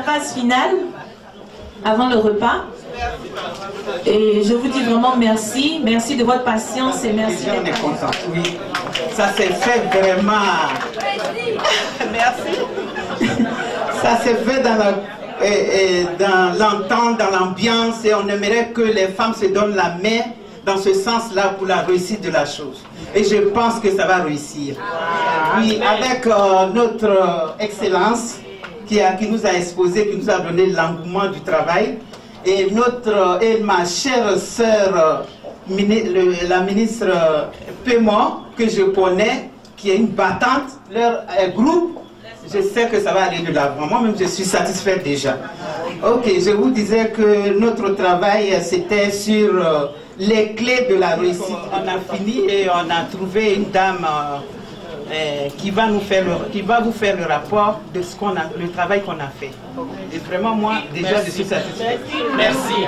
phase finale, avant le repas. Et je vous dis vraiment merci. Merci de votre patience et merci d'être on est content. Oui, ça s'est fait vraiment. Merci. Ça s'est fait dans l'entente, dans l'ambiance, et on aimerait que les femmes se donnent la main dans ce sens-là pour la réussite de la chose. Et je pense que ça va réussir. Oui, avec notre excellence qui nous a exposé, qui nous a donné l'engouement du travail, et ma chère sœur, la ministre Pémon, que je connais, qui est une battante, leur groupe, je sais que ça va aller de l'avant. Moi-même, je suis satisfaite déjà. Ok, je vous disais que notre travail, c'était sur les clés de la réussite. On a fini et on a trouvé une dame qui va vous faire le rapport de le travail qu'on a fait. Et vraiment, moi, déjà, je suis satisfaite. Merci.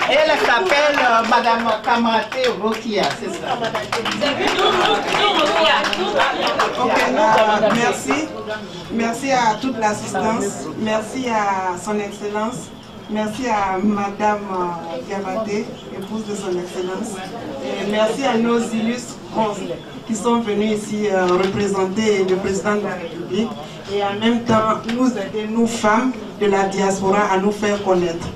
Elle s'appelle Madame Kamate Rokia, c'est ça. Merci. Merci à toute l'assistance. Merci à son Excellence. Merci à Madame Kamate, épouse de son Excellence. Et merci à nos illustres qui sont venus ici représenter le président de la République et en même temps nous aider, nous femmes de la diaspora, à nous faire connaître.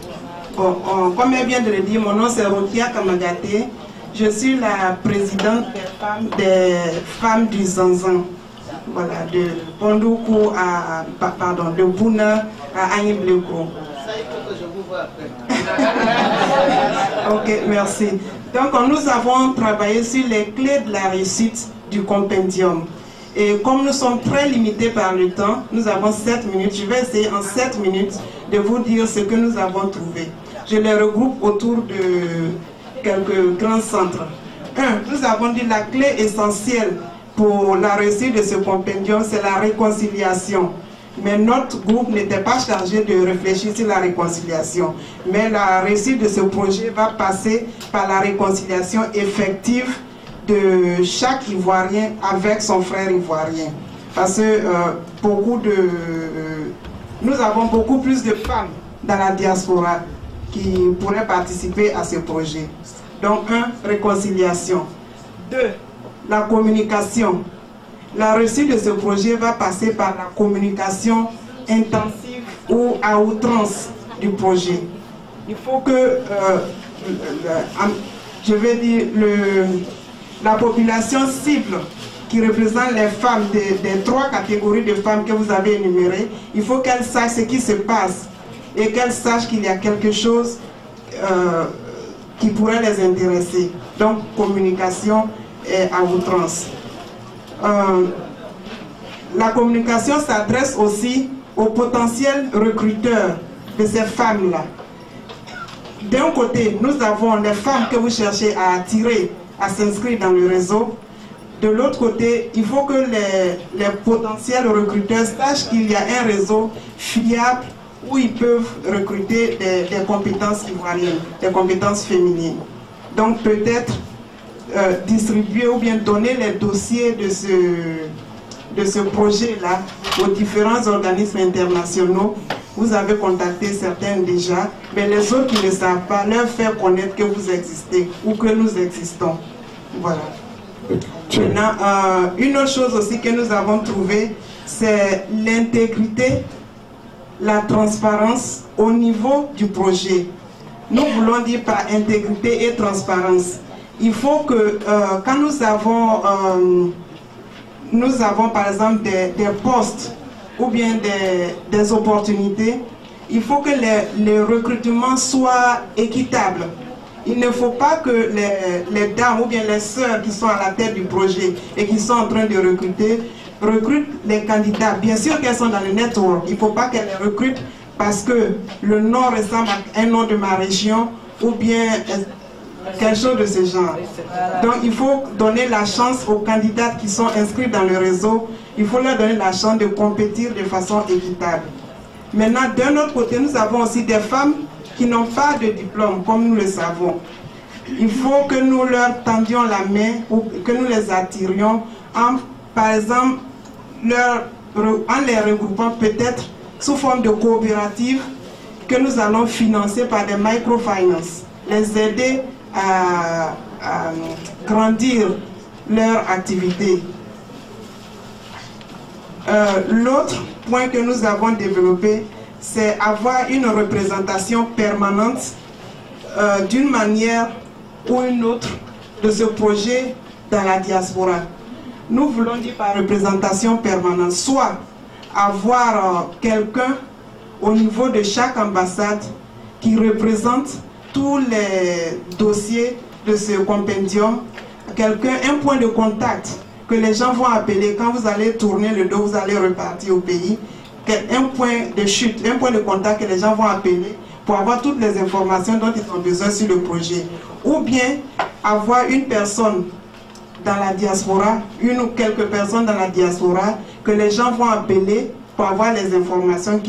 Bon, comme elle vient de le dire, mon nom c'est Rokia Kamagate. Je suis la présidente des femmes du Zanzan. Voilà, de Bondoukou à, pardon, de Bouna à Agnibleko. Ça, il faut que je vous vois après. Ok, merci. Donc, nous avons travaillé sur les clés de la réussite du compendium. Et comme nous sommes très limités par le temps, nous avons 7 minutes. Je vais essayer en 7 minutes de vous dire ce que nous avons trouvé. Je les regroupe autour de quelques grands centres. Nous avons dit la clé essentielle pour la réussite de ce compendium, c'est la réconciliation. Mais notre groupe n'était pas chargé de réfléchir sur la réconciliation. Mais la réussite de ce projet va passer par la réconciliation effective de chaque Ivoirien avec son frère ivoirien. Parce que nous avons beaucoup plus de femmes dans la diaspora qui pourraient participer à ce projet. Donc, réconciliation. 2, la communication. La réussite de ce projet va passer par la communication intensive ou à outrance du projet. Il faut que, je vais dire, la population cible qui représente les femmes des 3 catégories de femmes que vous avez énumérées, il faut qu'elles sachent ce qui se passe et qu'elles sachent qu'il y a quelque chose qui pourrait les intéresser. Donc, communication et à outrance. La communication s'adresse aussi aux potentiels recruteurs de ces femmes-là. D'un côté, nous avons les femmes que vous cherchez à attirer, à s'inscrire dans le réseau. De l'autre côté, il faut que les potentiels recruteurs sachent qu'il y a un réseau fiable où ils peuvent recruter des compétences ivoiriennes, des compétences féminines. Donc peut-être distribuer ou bien donner les dossiers de ce projet-là aux différents organismes internationaux. Vous avez contacté certains déjà, mais les autres qui ne savent pas, leur faire connaître que vous existez ou que nous existons. Voilà. Maintenant, une autre chose aussi que nous avons trouvée, c'est l'intégrité, la transparence au niveau du projet. Nous voulons dire par intégrité et transparence. Il faut que quand nous avons par exemple des postes ou bien des opportunités, il faut que les recrutements soient équitables. Il ne faut pas que les dames ou bien les sœurs qui sont à la tête du projet et qui sont en train de recruter, recrutent les candidats. Bien sûr qu'elles sont dans le network, il ne faut pas qu'elles les recrutent parce que le nom ressemble à un nom de ma région ou bien quelque chose de ce genre. Donc il faut donner la chance aux candidats qui sont inscrits dans le réseau, il faut leur donner la chance de compétir de façon équitable. Maintenant, d'un autre côté, nous avons aussi des femmes qui n'ont pas de diplôme, comme nous le savons. Il faut que nous leur tendions la main ou que nous les attirions en, par exemple, en les regroupant peut-être sous forme de coopérative que nous allons financer par des microfinance, les aider à grandir leur activité. L'autre point que nous avons développé, c'est avoir une représentation permanente d'une manière ou une autre de ce projet dans la diaspora. Nous voulons dire par représentation permanente, soit avoir quelqu'un au niveau de chaque ambassade qui représente tous les dossiers de ce compendium, un point de contact que les gens vont appeler quand vous allez tourner le dos, vous allez repartir au pays, un point de chute, un point de contact que les gens vont appeler pour avoir toutes les informations dont ils ont besoin sur le projet. Ou bien avoir une personne dans la diaspora, une ou quelques personnes dans la diaspora que les gens vont appeler pour avoir les informations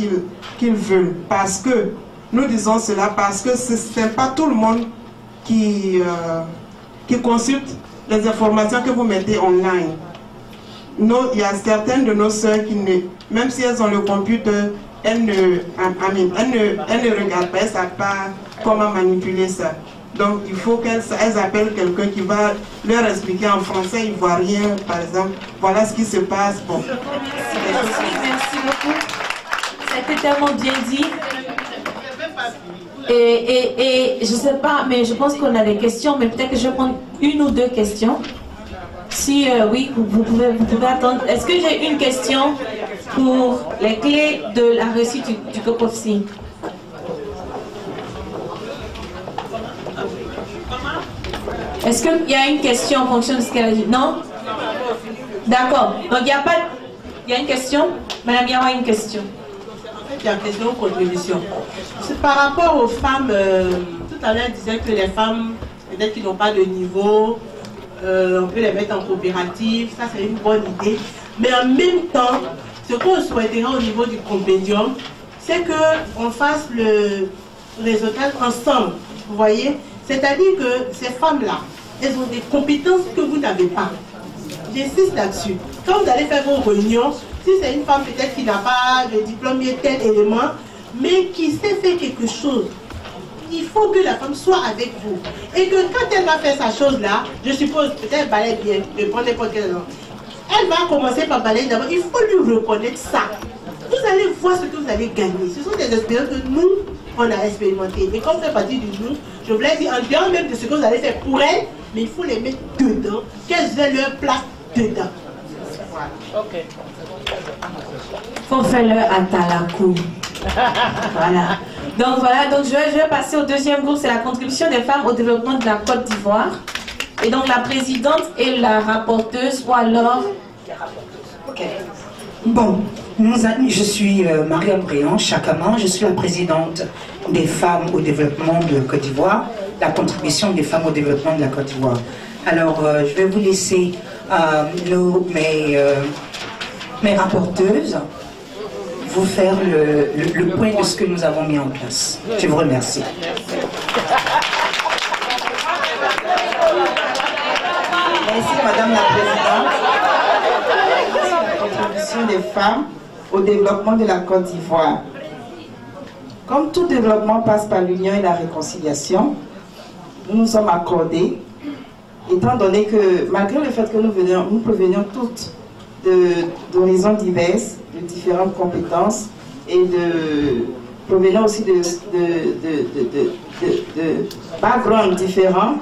qu'ils veulent. Parce que, nous disons cela parce que ce n'est pas tout le monde qui consulte les informations que vous mettez online. Il y a certaines de nos sœurs qui, même si elles ont le computer, elles ne regardent pas, elles ne savent pas comment manipuler ça. Donc il faut qu'elles appellent quelqu'un qui va leur expliquer en français ivoirien, par exemple. Voilà ce qui se passe. Bon. Merci beaucoup. C'était tellement bien dit. Et je ne sais pas, mais je pense qu'on a des questions, mais peut-être que je vais prendre une ou deux questions. Si oui, vous pouvez attendre. Est-ce que j'ai une question pour les clés de la réussite du COPOFSI? Est-ce qu'il y a une question en fonction de ce qu'elle a dit? Non? D'accord. Donc il n'y a pas... Il y a une question? Madame Yawa a une question. Il y a une question ou contribution. C'est par rapport aux femmes, tout à l'heure elle disait que les femmes, peut-être qui n'ont pas de niveau, on peut les mettre en coopérative, ça c'est une bonne idée. Mais en même temps, ce qu'on souhaiterait au niveau du compendium, c'est qu'on fasse le réseautage ensemble, vous voyez? C'est-à-dire que ces femmes-là, elles ont des compétences que vous n'avez pas. J'insiste là-dessus. Quand vous allez faire vos réunions, si c'est une femme peut-être qui n'a pas le diplôme, tel élément, mais qui sait faire quelque chose, il faut que la femme soit avec vous. Et que quand elle va faire sa chose-là, je suppose, peut-être elle balaye bien, je prends n'importe quel exemple. Elle va commencer par balayer d'abord, il faut lui reconnaître ça. Vous allez voir ce que vous allez gagner. Ce sont des expériences que nous, on a expérimentées. Et comme fait partie du nous, je voulais dire, en dehors même de ce que vous allez faire pour elles, mais il faut les mettre dedans, qu'elles aient leur place dedans. Voilà. Ok. Faut faire leur atalakou. Voilà. Donc voilà, donc je vais passer au deuxième groupe, c'est la contribution des femmes au développement de la Côte d'Ivoire. Et donc la présidente et la rapporteuse, ou alors... Ok. Bon, je suis Mariam Bréant, Chakama, je suis la présidente des femmes au développement de la Côte d'Ivoire, la contribution des femmes au développement de la Côte d'Ivoire. Alors, je vais vous laisser mes rapporteuses vous faire le point de ce que nous avons mis en place. Je vous remercie. Merci Madame la Présidente. La contribution des femmes au développement de la Côte d'Ivoire. Comme tout développement passe par l'union et la réconciliation, nous nous sommes accordés, étant donné que malgré le fait que nous provenions toutes d'horizons divers, de différentes compétences et provenant aussi de backgrounds différents,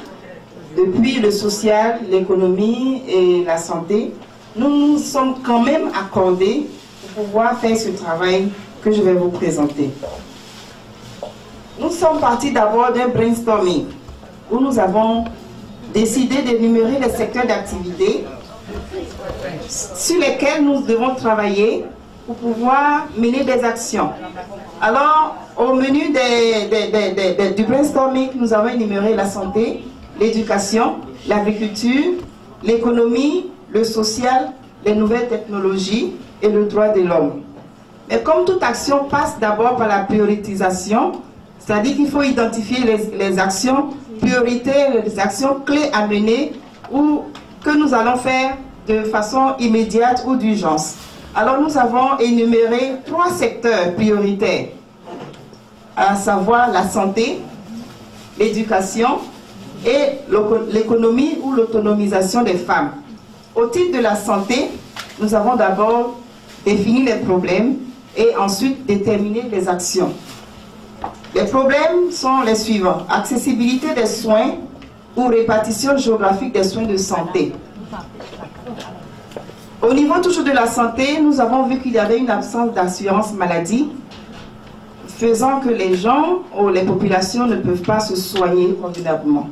depuis le social, l'économie et la santé, nous nous sommes quand même accordés pour pouvoir faire ce travail que je vais vous présenter. Nous sommes partis d'abord d'un brainstorming où nous avons décidé d'énumérer les secteurs d'activité sur lesquels nous devons travailler pour pouvoir mener des actions. Alors, au menu du brainstorming, nous avons énuméré la santé, l'éducation, l'agriculture, l'économie, le social, les nouvelles technologies et le droit de l'homme. Mais comme toute action passe d'abord par la prioritisation, c'est-à-dire qu'il faut identifier les actions prioritaires, les actions clés à mener ou que nous allons faire de façon immédiate ou d'urgence. Alors nous avons énuméré 3 secteurs prioritaires, à savoir la santé, l'éducation et l'économie ou l'autonomisation des femmes. Au titre de la santé, nous avons d'abord défini les problèmes et ensuite déterminé les actions. Les problèmes sont les suivants: accessibilité des soins ou répartition géographique des soins de santé. Au niveau toujours de la santé, nous avons vu qu'il y avait une absence d'assurance maladie, faisant que les gens ou les populations ne peuvent pas se soigner convenablement.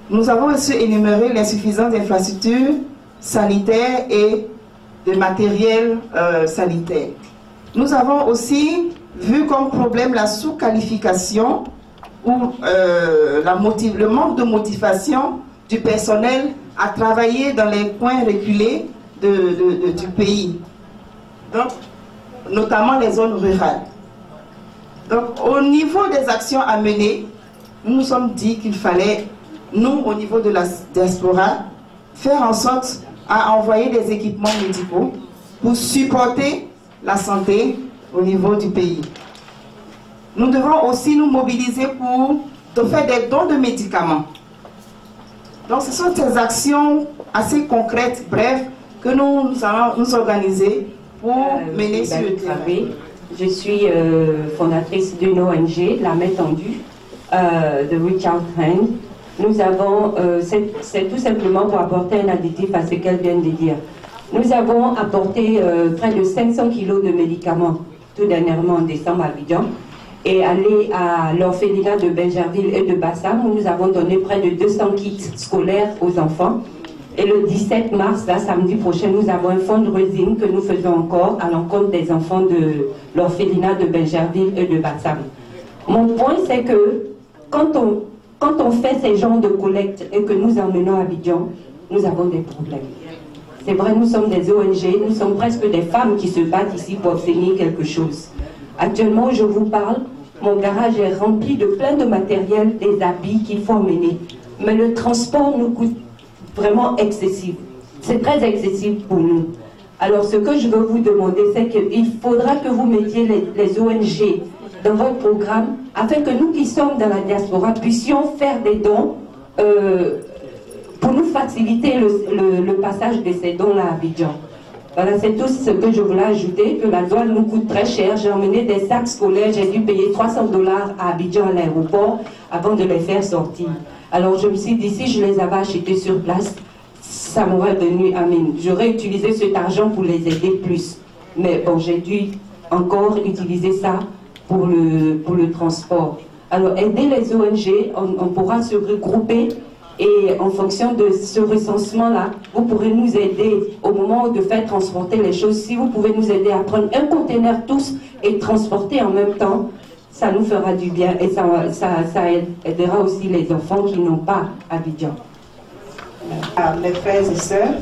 Nous avons aussi énuméré l'insuffisance d'infrastructures sanitaires et de matériel sanitaire. Nous avons aussi vu comme problème la sous-qualification ou le manque de motivation du personnel à travailler dans les coins reculés du pays, donc, notamment les zones rurales. Donc, au niveau des actions à mener, nous nous sommes dit qu'il fallait, nous, au niveau de la diaspora, faire en sorte à envoyer des équipements médicaux pour supporter la santé au niveau du pays. Nous devons aussi nous mobiliser pour faire des dons de médicaments. Donc, ce sont ces actions assez concrètes, brèves, que nous allons nous organiser pour mener sur le terrain. Je suis fondatrice d'une ONG, La Main Tendue, de Richard Hand. Nous avons, c'est tout simplement pour apporter un additif à ce qu'elle vient de dire. Nous avons apporté près de 500 kilos de médicaments, tout dernièrement en décembre à Abidjan, et allé à l'orphelinat de Benjerville et de Bassam, où nous avons donné près de 200 kits scolaires aux enfants. Et le 17 mars, là, samedi prochain, nous avons un fundraising que nous faisons encore à l'encontre des enfants de l'orphelinat de Benjerville et de Bassam. Mon point, c'est que quand on fait ces genres de collectes et que nous emmenons à Abidjan, nous avons des problèmes. C'est vrai, nous sommes des ONG, nous sommes presque des femmes qui se battent ici pour obtenir quelque chose. Actuellement, je vous parle, mon garage est rempli de plein de matériel, des habits qu'il faut emmener. Mais le transport nous coûte vraiment excessif. C'est très excessif pour nous. Alors ce que je veux vous demander, c'est qu'il faudra que vous mettiez les ONG dans votre programme afin que nous qui sommes dans la diaspora puissions faire des dons pour nous faciliter le passage de ces dons-là à Abidjan. Voilà, c'est tout ce que je voulais ajouter, que la douane nous coûte très cher. J'ai emmené des sacs scolaires, j'ai dû payer $300 à Abidjan à l'aéroport avant de les faire sortir. Alors je me suis dit, si je les avais achetés sur place, ça m'aurait venu à mine. J'aurais utilisé cet argent pour les aider plus. Mais bon, j'ai dû encore utiliser ça pour le transport. Alors aider les ONG, on pourra se regrouper et en fonction de ce recensement-là, vous pourrez nous aider au moment de faire transporter les choses. Si vous pouvez nous aider à prendre un conteneur tous et transporter en même temps, ça nous fera du bien et ça aidera aussi les enfants qui n'ont pas Abidjan. Mes frères et sœurs,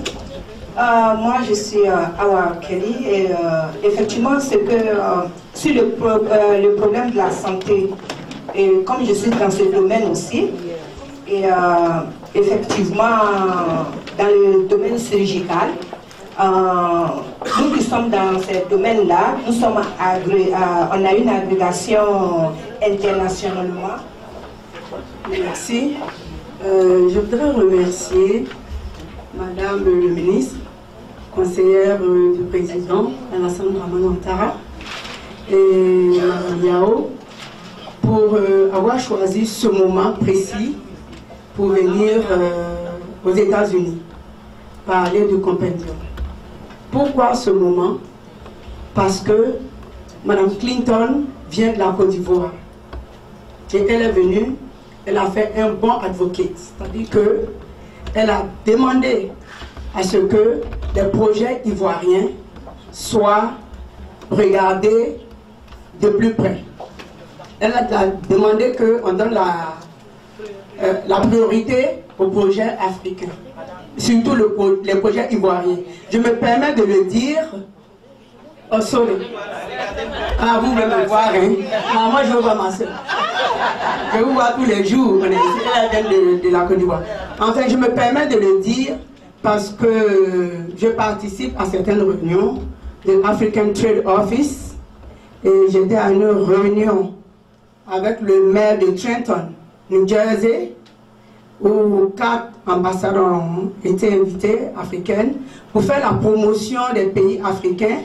moi je suis Awa Kelly et effectivement c'est que sur le problème de la santé, et comme je suis dans ce domaine aussi, et effectivement dans le domaine chirurgical, nous qui sommes dans ce domaine-là, nous sommes on a une agrégation internationalement. Merci. Je voudrais remercier Madame le ministre, conseillère du président, Alassane Dramane Ouattara, et Madame Yao, pour avoir choisi ce moment précis pour venir aux États-Unis parler du compendium. Pourquoi ce moment? Parce que Mme Clinton vient de la Côte d'Ivoire. Et elle est venue, elle a fait un bon advocate. C'est-à-dire qu'elle a demandé à ce que les projets ivoiriens soient regardés de plus près. Elle a demandé qu'on donne la priorité aux projets africains, surtout les projets ivoiriens. Je me permets de le dire. Oh, sorry. Ah, vous voulez me voir, hein? Ah, moi, je veux voir ma soeur. Je vous vois tous les jours. Elle vient de la Côte d'Ivoire. Enfin, je me permets de le dire parce que je participe à certaines réunions de l'African Trade Office et j'étais à une réunion avec le maire de Trenton, New Jersey, où 4 ambassadeurs ont été invités, africaines, pour faire la promotion des pays africains,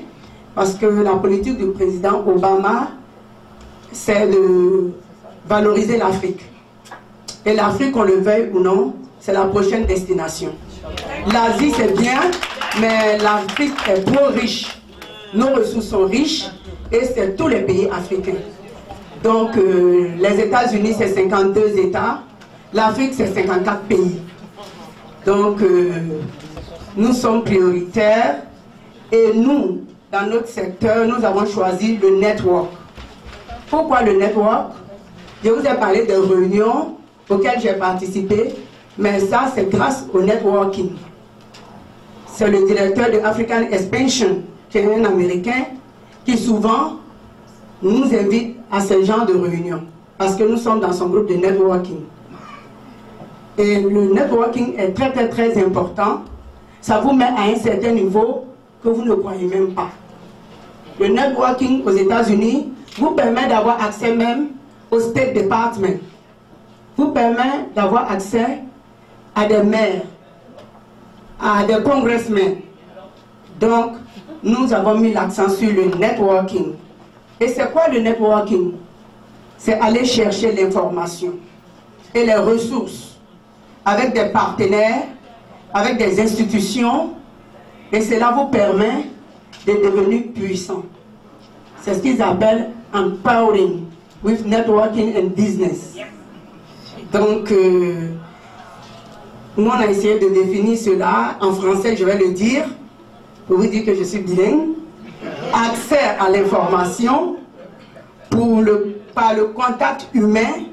parce que la politique du président Obama, c'est de valoriser l'Afrique. Et l'Afrique, qu'on le veuille ou non, c'est la prochaine destination. L'Asie, c'est bien, mais l'Afrique est trop riche. Nos ressources sont riches et c'est tous les pays africains. Donc, les États-Unis, c'est 52 États. L'Afrique, c'est 54 pays. Donc, nous sommes prioritaires et nous, dans notre secteur, nous avons choisi le network. Pourquoi le network? Je vous ai parlé de réunions auxquelles j'ai participé, mais ça, c'est grâce au networking. C'est le directeur de African Expansion, qui est un Américain, qui souvent nous invite à ce genre de réunions, parce que nous sommes dans son groupe de networking. Et le networking est très, très, très important. Ça vous met à un certain niveau que vous ne croyez même pas. Le networking aux États-Unis vous permet d'avoir accès même au State Department. Vous permet d'avoir accès à des maires, à des congressmen. Donc, nous avons mis l'accent sur le networking. Et c'est quoi le networking? C'est aller chercher l'information et les ressources avec des partenaires, avec des institutions, et cela vous permet de devenir puissant. C'est ce qu'ils appellent empowering with networking and business. Donc, nous on a essayé de définir cela. En français, je vais le dire, pour vous dire que je suis bilingue. Accès à l'information par le contact humain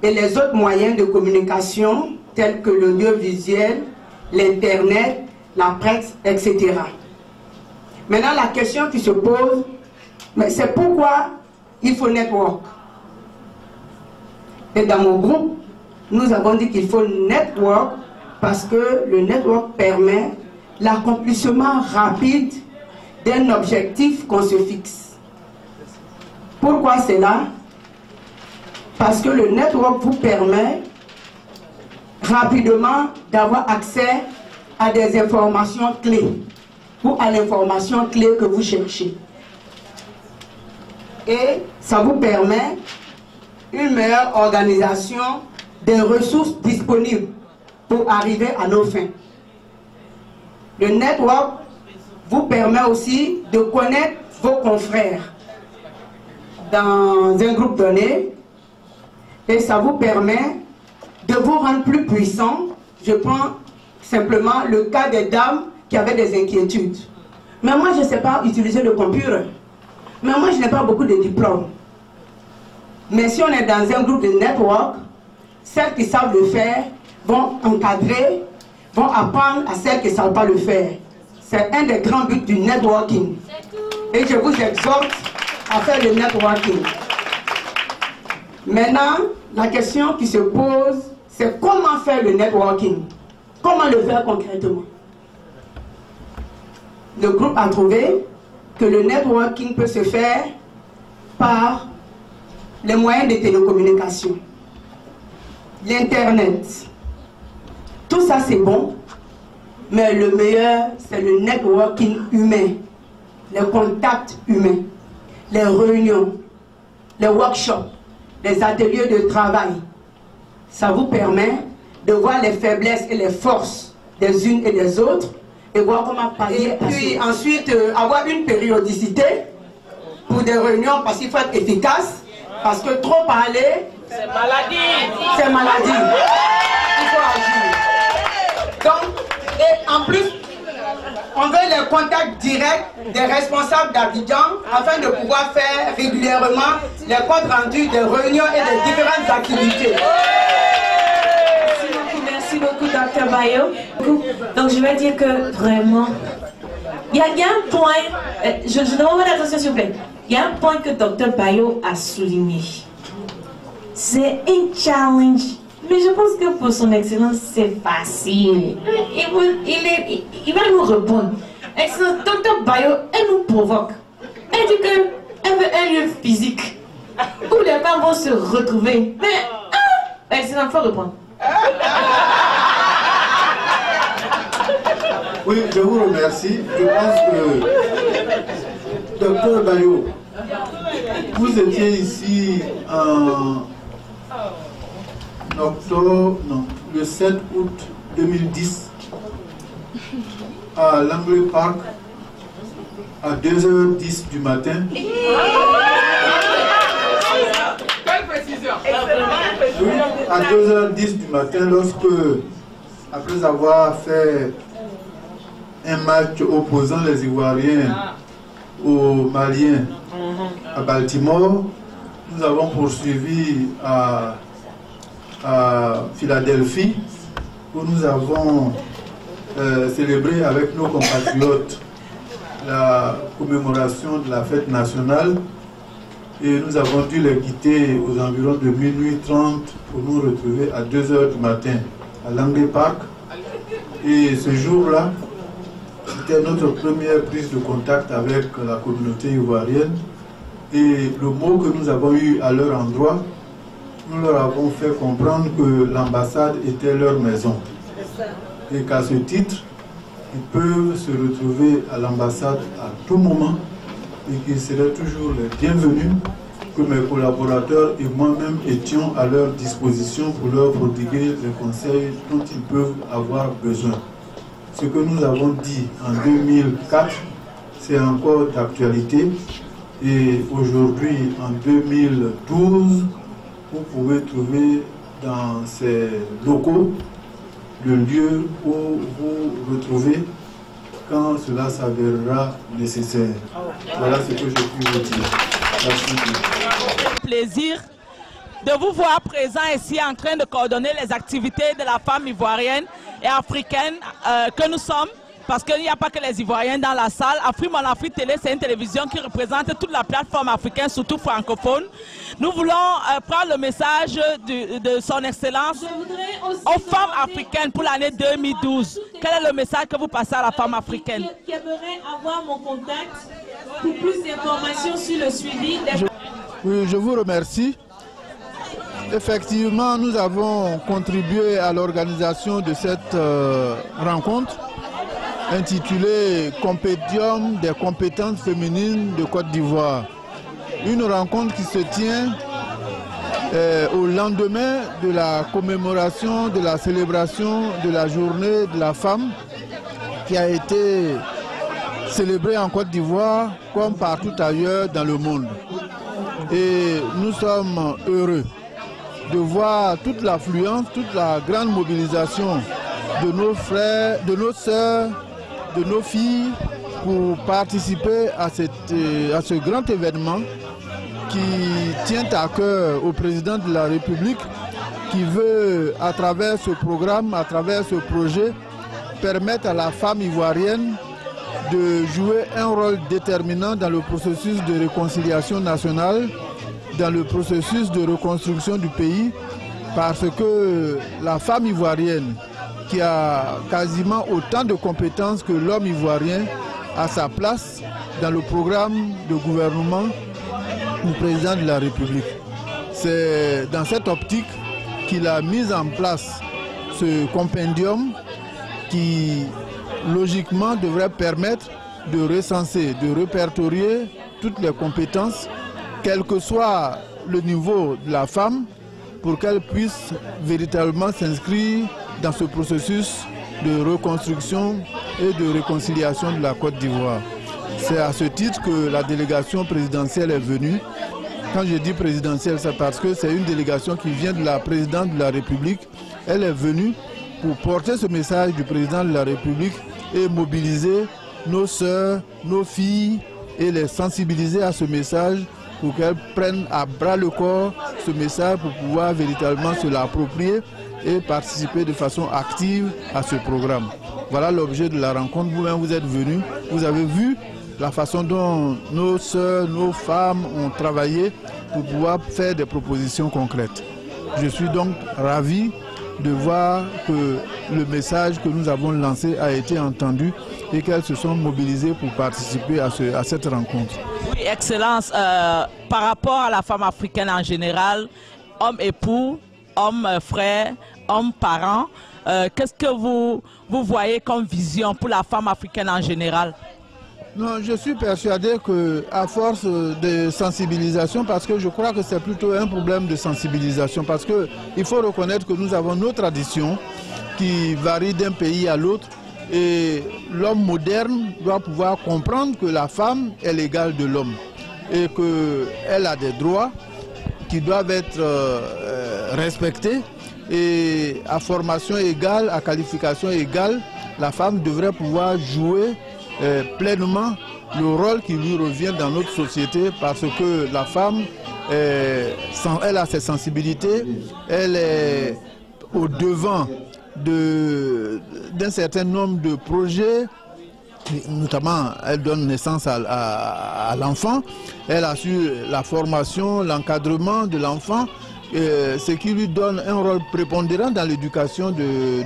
et les autres moyens de communication tels que l'audiovisuel, l'Internet, la presse, etc. Maintenant, la question qui se pose, c'est pourquoi il faut network. Et dans mon groupe, nous avons dit qu'il faut network parce que le network permet l'accomplissement rapide d'un objectif qu'on se fixe. Pourquoi c'est là? Parce que le network vous permet rapidement d'avoir accès à des informations clés ou à l'information clé que vous cherchez. Et ça vous permet une meilleure organisation des ressources disponibles pour arriver à nos fins. Le network vous permet aussi de connaître vos confrères dans un groupe donné et ça vous permet de vous rendre plus puissant. Je prends simplement le cas des dames qui avaient des inquiétudes. Mais moi, je ne sais pas utiliser le computer. Mais moi, je n'ai pas beaucoup de diplômes. Mais si on est dans un groupe de network, celles qui savent le faire vont encadrer, vont apprendre à celles qui ne savent pas le faire. C'est un des grands buts du networking. Et je vous exhorte à faire le networking. Maintenant, la question qui se pose, c'est comment faire le networking? Comment le faire concrètement? Le groupe a trouvé que le networking peut se faire par les moyens de télécommunication, l'Internet. Tout ça c'est bon, mais le meilleur c'est le networking humain, les contacts humains, les réunions, les workshops, les ateliers de travail. Ça vous permet de voir les faiblesses et les forces des unes et des autres et voir comment parler. Et puis ensuite avoir une périodicité pour des réunions parce qu'il faut être efficace, parce que trop parler, c'est maladie. C'est maladie. Il faut agir. Donc, et en plus, on veut les contacts directs des responsables d'Abidjan afin de pouvoir faire régulièrement les comptes rendus des réunions et des différentes activités. Merci beaucoup, Dr. Bayo. Donc, je vais dire que vraiment, il y a un point, je demande votre attention s'il vous plaît. Il y a un point que Dr. Bayo a souligné. C'est un challenge. Mais je pense que pour son excellence, c'est facile. Il va nous répondre. Excellent, Dr Bayo, elle nous provoque. Elle dit qu'elle veut un lieu physique où les femmes vont se retrouver. Mais, excellent, il faut reprendre. Oui, je vous remercie. Je pense que, Dr Bayo, vous étiez ici en octobre, non, le 7 août 2010 à Langley Park à 2h10 du matin. Oui, à 2h10 du matin, lorsque, après avoir fait un match opposant les Ivoiriens aux Maliens à Baltimore, nous avons poursuivi à Philadelphie, où nous avons célébré avec nos compatriotes la commémoration de la fête nationale, et nous avons dû les quitter aux environs de minuit 30 pour nous retrouver à 2h du matin à Langley Park. Et ce jour-là, c'était notre première prise de contact avec la communauté ivoirienne, et le mot que nous avons eu à leur endroit, nous leur avons fait comprendre que l'ambassade était leur maison et qu'à ce titre, ils peuvent se retrouver à l'ambassade à tout moment et qu'ils seraient toujours les bienvenus, que mes collaborateurs et moi-même étions à leur disposition pour leur prodiguer les conseils dont ils peuvent avoir besoin. Ce que nous avons dit en 2004, c'est encore d'actualité, et aujourd'hui, en 2012, vous pouvez trouver dans ces locaux le lieu où vous retrouvez quand cela s'avérera nécessaire. Voilà ce que je puis vous dire. Merci. Plaisir de vous voir présent ici en train de coordonner les activités de la femme ivoirienne et africaine que nous sommes, parce qu'il n'y a pas que les Ivoiriens dans la salle. Afrique Mon Afrique Télé, c'est une télévision qui représente toute la plateforme africaine, surtout francophone. Nous voulons prendre le message de son excellence aux femmes africaines pour l'année 2012. Quel est le message que vous passez à la femme africaine? Qui aimerait avoir mon contact pour plus d'informations sur le suivi des... Oui, je vous remercie. Effectivement, nous avons contribué à l'organisation de cette rencontre intitulée Compendium des compétences féminines de Côte d'Ivoire. Une rencontre qui se tient au lendemain de la commémoration, de la célébration de la journée de la femme qui a été célébrée en Côte d'Ivoire comme partout ailleurs dans le monde. Et nous sommes heureux de voir toute l'affluence, toute la grande mobilisation de nos frères, de nos sœurs, de nos filles pour participer à ce grand événement qui tient à cœur au président de la République, qui veut, à travers ce programme, à travers ce projet, permettre à la femme ivoirienne de jouer un rôle déterminant dans le processus de réconciliation nationale, dans le processus de reconstruction du pays, parce que la femme ivoirienne, qui a quasiment autant de compétences que l'homme ivoirien, a sa place dans le programme de gouvernement du président de la République. C'est dans cette optique qu'il a mis en place ce compendium qui, logiquement, devrait permettre de recenser, de répertorier toutes les compétences, quel que soit le niveau de la femme, pour qu'elle puisse véritablement s'inscrire dans ce processus de reconstruction et de réconciliation de la Côte d'Ivoire. C'est à ce titre que la délégation présidentielle est venue. Quand je dis présidentielle, c'est parce que c'est une délégation qui vient de la présidente de la République. Elle est venue pour porter ce message du président de la République et mobiliser nos sœurs, nos filles et les sensibiliser à ce message pour qu'elles prennent à bras le corps ce message pour pouvoir véritablement se l'approprier et participer de façon active à ce programme. Voilà l'objet de la rencontre. Vous-même, vous êtes venus, vous avez vu la façon dont nos sœurs, nos femmes ont travaillé pour pouvoir faire des propositions concrètes. Je suis donc ravi de voir que le message que nous avons lancé a été entendu et qu'elles se sont mobilisées pour participer à cette rencontre. Oui, Excellence, par rapport à la femme africaine en général, homme époux, homme frère, homme parent, qu'est-ce que vous voyez comme vision pour la femme africaine en général? Non, je suis persuadé qu'à force de sensibilisation, parce que je crois que c'est plutôt un problème de sensibilisation, parce qu'il faut reconnaître que nous avons nos traditions qui varient d'un pays à l'autre, et l'homme moderne doit pouvoir comprendre que la femme est l'égale de l'homme et qu'elle a des droits qui doivent être respectés, et à formation égale, à qualification égale, la femme devrait pouvoir jouer pleinement le rôle qui lui revient dans notre société, parce que la femme, elle a ses sensibilités, elle est au devant d'un certain nombre de projets, notamment elle donne naissance à l'enfant, elle assure la formation, l'encadrement de l'enfant, ce qui lui donne un rôle prépondérant dans l'éducation de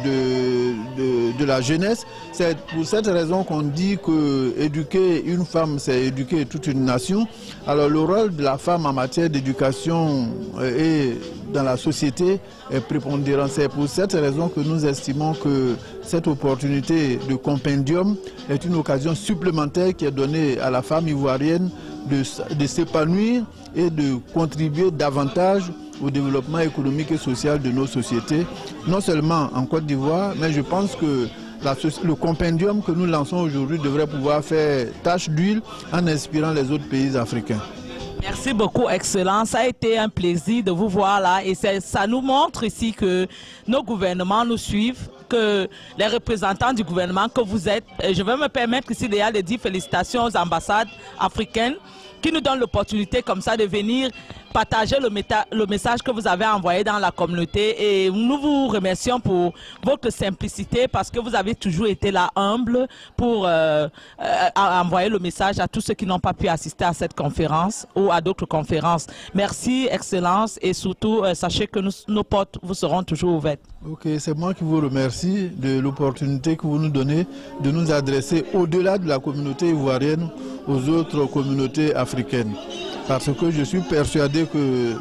la jeunesse. C'est pour cette raison qu'on dit que éduquer une femme, c'est éduquer toute une nation. Alors le rôle de la femme en matière d'éducation et dans la société est prépondérant. C'est pour cette raison que nous estimons que cette opportunité de compendium est une occasion supplémentaire qui est donnée à la femme ivoirienne de s'épanouir et de contribuer davantage au développement économique et social de nos sociétés, non seulement en Côte d'Ivoire, mais je pense que le compendium que nous lançons aujourd'hui devrait pouvoir faire tache d'huile en inspirant les autres pays africains. Merci beaucoup, Excellence. Ça a été un plaisir de vous voir là, et ça nous montre ici que nos gouvernements nous suivent, que les représentants du gouvernement que vous êtes, et je vais me permettre ici déjà de dire félicitations aux ambassades africaines qui nous donnent l'opportunité comme ça de venir partager le message que vous avez envoyé dans la communauté, et nous vous remercions pour votre simplicité, parce que vous avez toujours été là humble pour envoyer le message à tous ceux qui n'ont pas pu assister à cette conférence ou à d'autres conférences. Merci, Excellence, et surtout sachez que nos portes vous seront toujours ouvertes. Ok, c'est moi qui vous remercie de l'opportunité que vous nous donnez de nous adresser au-delà de la communauté ivoirienne aux autres communautés africaines. Parce que je suis persuadé que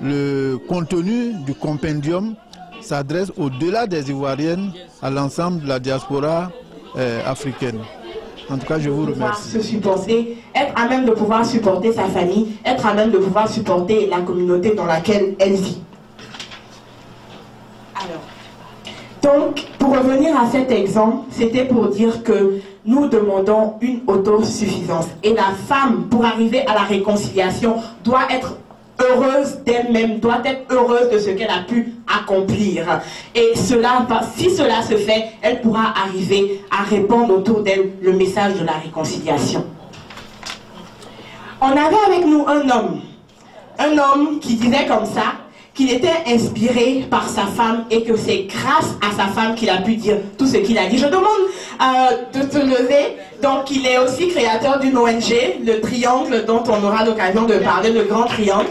le contenu du compendium s'adresse au-delà des Ivoiriennes à l'ensemble de la diaspora africaine. En tout cas, je vous remercie. Se supporter, être à même de pouvoir supporter sa famille, être à même de pouvoir supporter la communauté dans laquelle elle vit. Donc, pour revenir à cet exemple, c'était pour dire que nous demandons une autosuffisance. Et la femme, pour arriver à la réconciliation, doit être heureuse d'elle-même, doit être heureuse de ce qu'elle a pu accomplir. Et cela, si cela se fait, elle pourra arriver à répandre autour d'elle le message de la réconciliation. On avait avec nous un homme qui disait comme ça, qu'il était inspiré par sa femme et que c'est grâce à sa femme qu'il a pu dire tout ce qu'il a dit. Je demande de te lever. Donc, il est aussi créateur d'une ONG, le Triangle, dont on aura l'occasion de parler, le Grand Triangle.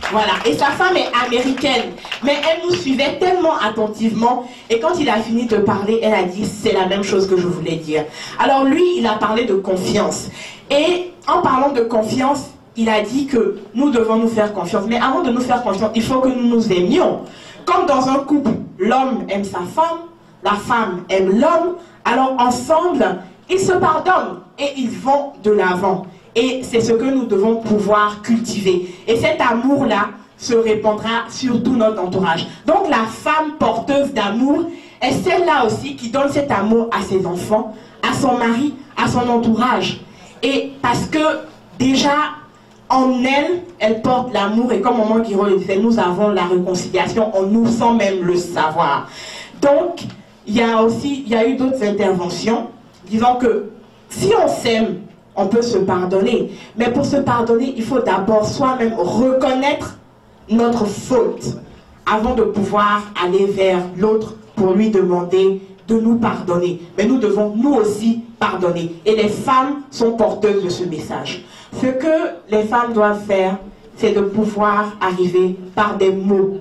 Voilà. Et sa femme est américaine, mais elle nous suivait tellement attentivement. Et quand il a fini de parler, elle a dit, c'est la même chose que je voulais dire. Alors lui, il a parlé de confiance. Et en parlant de confiance, il a dit que nous devons nous faire confiance. Mais avant de nous faire confiance, il faut que nous nous aimions. Comme dans un couple, l'homme aime sa femme, la femme aime l'homme. Alors ensemble, ils se pardonnent et ils vont de l'avant. Et c'est ce que nous devons pouvoir cultiver. Et cet amour-là se répandra sur tout notre entourage. Donc la femme porteuse d'amour est celle-là aussi qui donne cet amour à ses enfants, à son mari, à son entourage. Et parce que déjà, en elle, elle porte l'amour, et comme Maman Guiraud le disait, nous avons la réconciliation en nous sans même le savoir. Donc, il y a eu d'autres interventions disant que si on s'aime, on peut se pardonner. Mais pour se pardonner, il faut d'abord soi-même reconnaître notre faute avant de pouvoir aller vers l'autre pour lui demander de nous pardonner. Mais nous devons nous aussi pardonner. Et les femmes sont porteuses de ce message. Ce que les femmes doivent faire, c'est de pouvoir arriver par des mots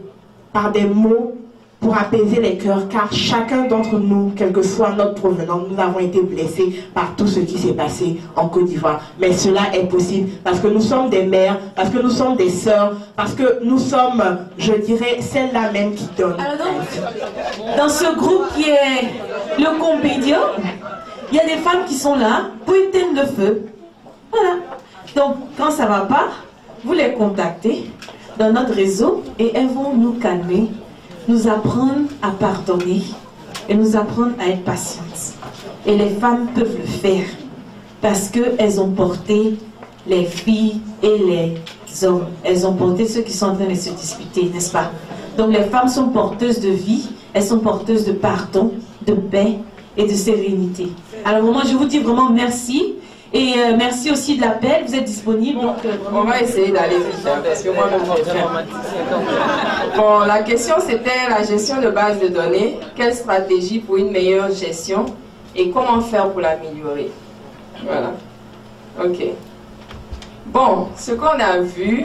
pour apaiser les cœurs, car chacun d'entre nous, quel que soit notre provenance, nous avons été blessés par tout ce qui s'est passé en Côte d'Ivoire. Mais cela est possible parce que nous sommes des mères, parce que nous sommes des sœurs, parce que nous sommes, je dirais, celles-là même qui donnent. Alors donc, dans ce groupe qui est le Compédium, il y a des femmes qui sont là pour éteindre le feu. Voilà. Donc, quand ça ne va pas, vous les contactez dans notre réseau et elles vont nous calmer, nous apprendre à pardonner et nous apprendre à être patientes. Et les femmes peuvent le faire parce qu'elles ont porté les filles et les hommes. Elles ont porté ceux qui sont en train de se disputer, n'est-ce pas? Donc les femmes sont porteuses de vie, elles sont porteuses de pardon, de paix et de sérénité. Alors moi je vous dis vraiment merci. Et merci aussi de l'appel, vous êtes disponible. Donc, on va essayer d'aller vite, hein, parce que moi-même j'ai fait. Bon, la question c'était la gestion de base de données. Quelle stratégie pour une meilleure gestion et comment faire pour l'améliorer? Voilà. Ok. Bon, ce qu'on a vu,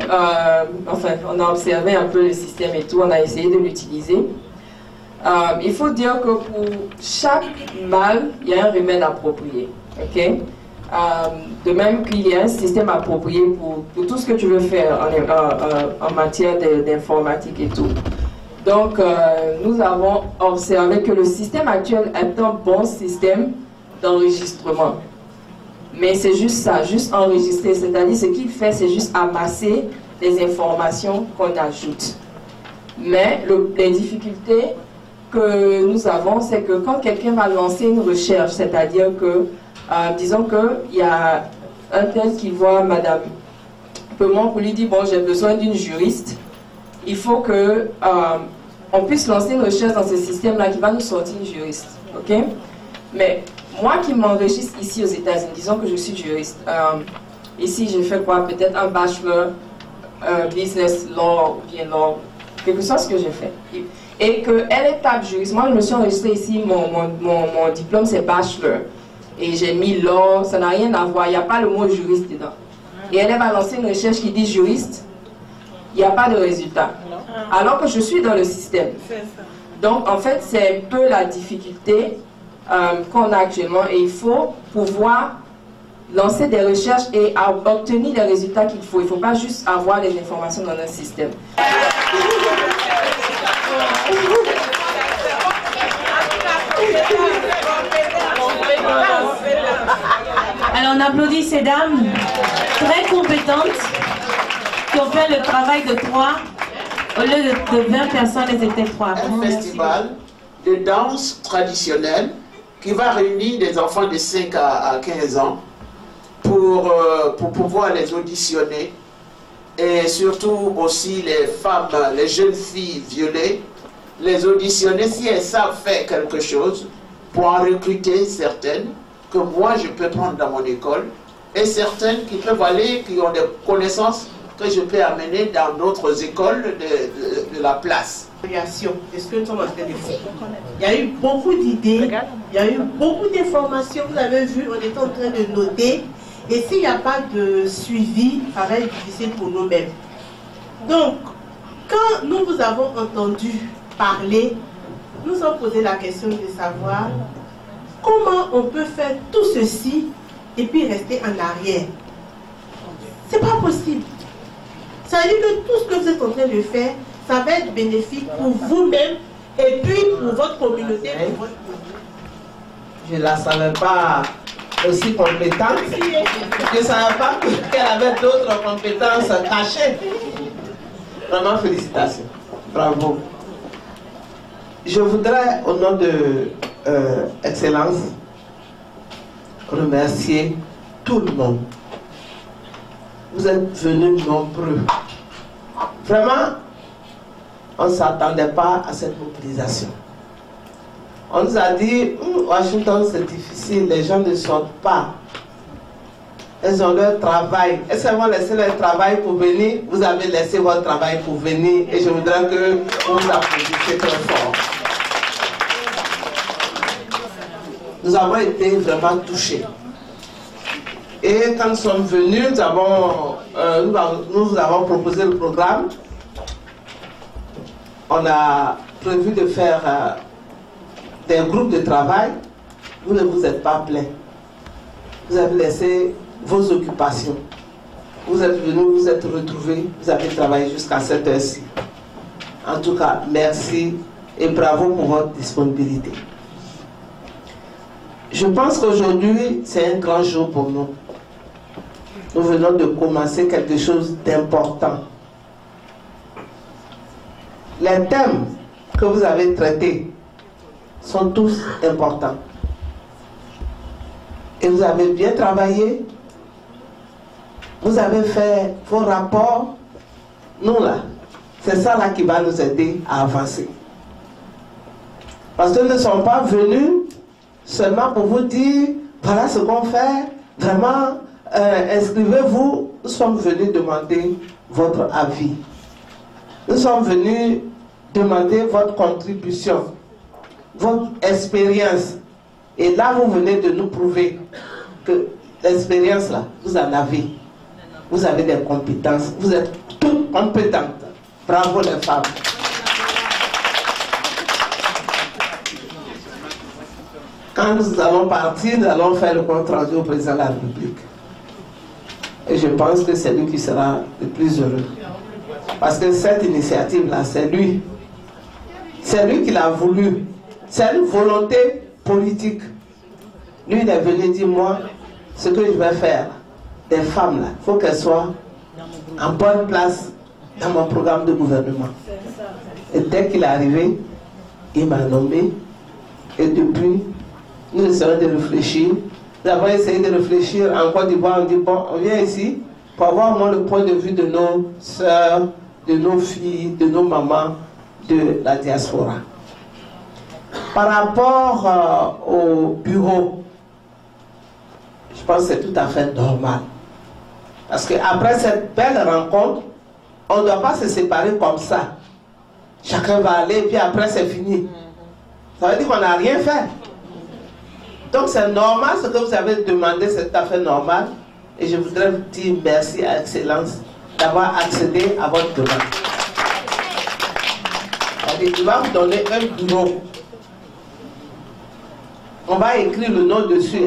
enfin, on a observé un peu le système et tout, on a essayé de l'utiliser. Il faut dire que pour chaque mal, il y a un remède approprié. Ok? De même qu'il y a un système approprié pour tout ce que tu veux faire en matière d'informatique et tout. Donc, nous avons observé que le système actuel est un bon système d'enregistrement. Mais c'est juste ça, juste enregistrer. C'est-à-dire, ce qu'il fait, c'est juste amasser les informations qu'on ajoute. Mais les difficultés que nous avons, c'est que quand quelqu'un va lancer une recherche, c'est-à-dire que disons qu'il y a un tel qui voit Madame Peumont pour lui dire, bon, j'ai besoin d'une juriste. Il faut que on puisse lancer une recherche dans ce système-là qui va nous sortir une juriste. Ok? Mais moi qui m'enregistre ici aux États-Unis, disons que je suis juriste. Ici, j'ai fait quoi? Peut-être un bachelor business law, bien law, quelque chose que j'ai fait. Et qu'elle tape juriste. Moi, je me suis enregistrée ici, mon diplôme, c'est bachelor. Et j'ai mis law, ça n'a rien à voir, il n'y a pas le mot juriste dedans. Et elle va lancer une recherche qui dit juriste, il n'y a pas de résultat. Alors que je suis dans le système. Donc, en fait, c'est un peu la difficulté qu'on a actuellement. Et il faut pouvoir lancer des recherches et obtenir les résultats qu'il faut. Il ne faut pas juste avoir les informations dans un système. Alors on applaudit ces dames très compétentes qui ont fait le travail de 3. Au lieu de 20 personnes, elles étaient 3. Un festival de danse traditionnelle qui va réunir des enfants de 5 à 15 ans pour pouvoir les auditionner et surtout aussi les femmes, les jeunes filles violées, les auditionner si elles savent faire quelque chose pour en recruter certaines que moi je peux prendre dans mon école et certaines qui peuvent aller, qui ont des connaissances que je peux amener dans d'autres écoles de la place. De ce que nous sommes en train de faire. Il y a eu beaucoup d'idées, il y a eu beaucoup d'informations, vous avez vu, on est en train de noter. Et s'il n'y a pas de suivi, ça va être difficile pour nous-mêmes. Donc, quand nous vous avons entendu parler, nous nous sommes posé la question de savoir comment on peut faire tout ceci et puis rester en arrière. C'est pas possible. Ça veut dire que tout ce que vous êtes en train de faire, ça va être bénéfique pour vous-même et puis pour votre communauté. Pour votre... Je ne la savais pas aussi compétente. Je ne savais pas qu'elle avait d'autres compétences cachées. Vraiment félicitations. Bravo. Je voudrais, au nom de Excellence, remercier tout le monde. Vous êtes venus nombreux. Vraiment, on ne s'attendait pas à cette mobilisation. On nous a dit, Washington c'est difficile, les gens ne sortent pas. Elles ont leur travail. Est-ce qu'elles vont laisser leur travail pour venir? Vous avez laissé votre travail pour venir et je voudrais que vous vous applaudissiez très fort. Nous avons été vraiment touchés. Et quand nous sommes venus, nous avons proposé le programme. On a prévu de faire des groupes de travail, vous ne vous êtes pas plaint. Vous avez laissé vos occupations. Vous êtes venus, vous êtes retrouvés, vous avez travaillé jusqu'à cette heure-ci. En tout cas, merci et bravo pour votre disponibilité. Je pense qu'aujourd'hui, c'est un grand jour pour nous. Nous venons de commencer quelque chose d'important. Les thèmes que vous avez traités sont tous importants. Et vous avez bien travaillé. Vous avez fait vos rapports. Nous là, c'est ça là qui va nous aider à avancer. Parce que nous ne sommes pas venus seulement pour vous dire, voilà ce qu'on fait, vraiment, inscrivez-vous. Nous sommes venus demander votre avis. Nous sommes venus demander votre contribution, votre expérience. Et là, vous venez de nous prouver que l'expérience là, vous en avez. Vous avez des compétences. Vous êtes toutes compétentes. Bravo les femmes. Quand nous allons partir, nous allons faire le compte rendu au président de la République. Et je pense que c'est lui qui sera le plus heureux. Parce que cette initiative-là, c'est lui. C'est lui qui l'a voulu. C'est une volonté politique. Lui, il est venu dire, moi, ce que je vais faire, des femmes, là, il faut qu'elles soient en bonne place dans mon programme de gouvernement. Et dès qu'il est arrivé, il m'a nommé. Et depuis, nous essayons de réfléchir. Nous avons essayé de réfléchir en Côte d'Ivoire. On dit, bon, on vient ici pour avoir au moins le point de vue de nos sœurs, de nos filles, de nos mamans, de la diaspora. Par rapport au bureau, je pense que c'est tout à fait normal. Parce qu'après cette belle rencontre, on ne doit pas se séparer comme ça. Chacun va aller, puis après c'est fini. Ça veut dire qu'on n'a rien fait. Donc c'est normal, ce que vous avez demandé, c'est tout à fait normal. Et je voudrais vous dire merci à Excellence d'avoir accédé à votre demande. Il va vous donner un bureau. On va écrire le nom dessus.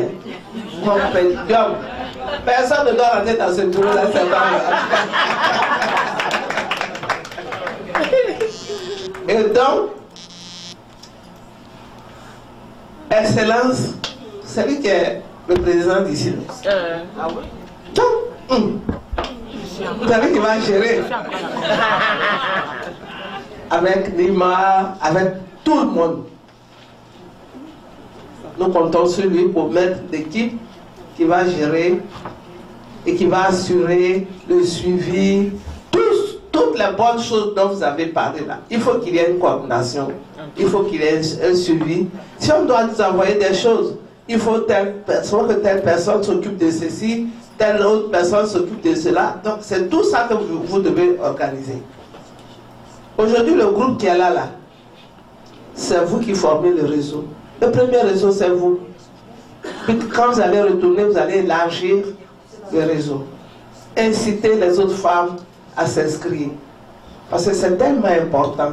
Compendium. Personne ne doit rentrer dans ce bureau-là, c'est pas. Et donc, Excellence, c'est lui qui est le président d'ici. Ah oui? Donc, c'est lui qui va gérer. Avec Nima, avec tout le monde. Nous comptons sur lui pour mettre l'équipe qui va gérer et qui va assurer le suivi, toutes les bonnes choses dont vous avez parlé là. Il faut qu'il y ait une coordination, il faut qu'il y ait un suivi. Si on doit nous envoyer des choses, il faut que telle personne s'occupe de ceci, telle autre personne s'occupe de cela. Donc c'est tout ça que vous devez organiser. Aujourd'hui, le groupe qui est là, c'est vous qui formez le réseau. Le premier réseau, c'est vous. Puis quand vous allez retourner, vous allez élargir le réseau. Inciter les autres femmes à s'inscrire. Parce que c'est tellement important.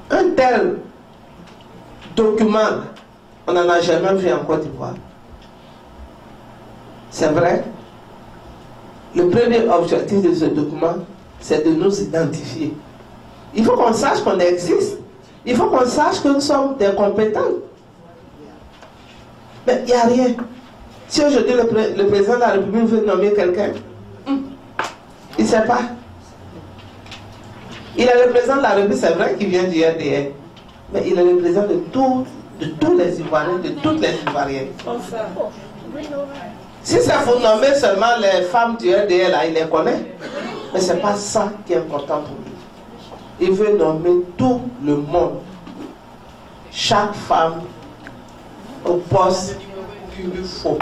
Un tel document, on n'en a jamais vu en Côte d'Ivoire. C'est vrai. Le premier objectif de ce document, c'est de nous identifier. Il faut qu'on sache qu'on existe. Il faut qu'on sache que nous sommes des compétents. Mais il n'y a rien. Si aujourd'hui le président de la République veut nommer quelqu'un, il ne sait pas. Il est le président de la République, c'est vrai qu'il vient du RDN. Mais il est le président de tous les Ivoiriens, de toutes les Ivoiriennes. Si c'est pour nommer seulement les femmes du RDN, là, il les connaît. Mais ce n'est pas ça qui est important pour lui. Il veut nommer tout le monde. Chaque femme au poste qu'il lui faut.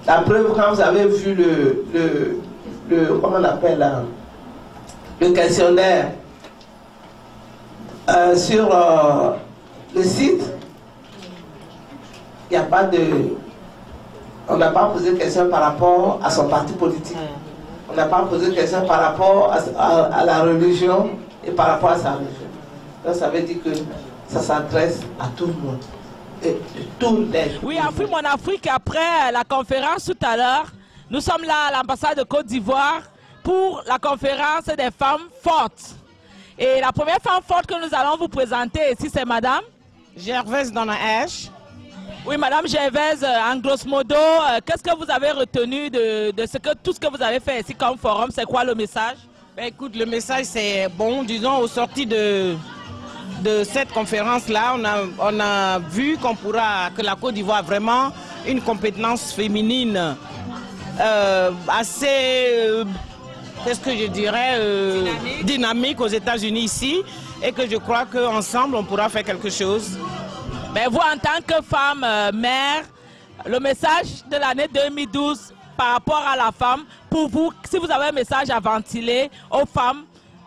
La preuve, quand vous avez vu comment on appelle là, le questionnaire sur le site, il n'y a pas de... On n'a pas posé de question par rapport à son parti politique. On n'a pas posé de question par rapport à la religion Et par rapport à ça, donc ça veut dire que ça s'adresse à tout le monde. Et tout les... Oui, Afrique Mon Afrique, après la conférence tout à l'heure, nous sommes là à l'ambassade de Côte d'Ivoire pour la conférence des femmes fortes. Et la première femme forte que nous allons vous présenter ici, c'est Madame Gervaise Donna-Ash. Oui, Madame Gervaise, en grosso modo, qu'est-ce que vous avez retenu de tout ce que vous avez fait ici comme forum? C'est quoi le message? Ben, écoute, le message c'est bon, disons, au sorti de cette conférence-là, on a vu que la Côte d'Ivoire a vraiment une compétence féminine assez, qu'est-ce que je dirais, dynamique aux États-Unis ici, et que je crois qu'ensemble on pourra faire quelque chose. Mais vous, en tant que femme mère, le message de l'année 2012 par rapport à la femme, pour vous, si vous avez un message à ventiler aux femmes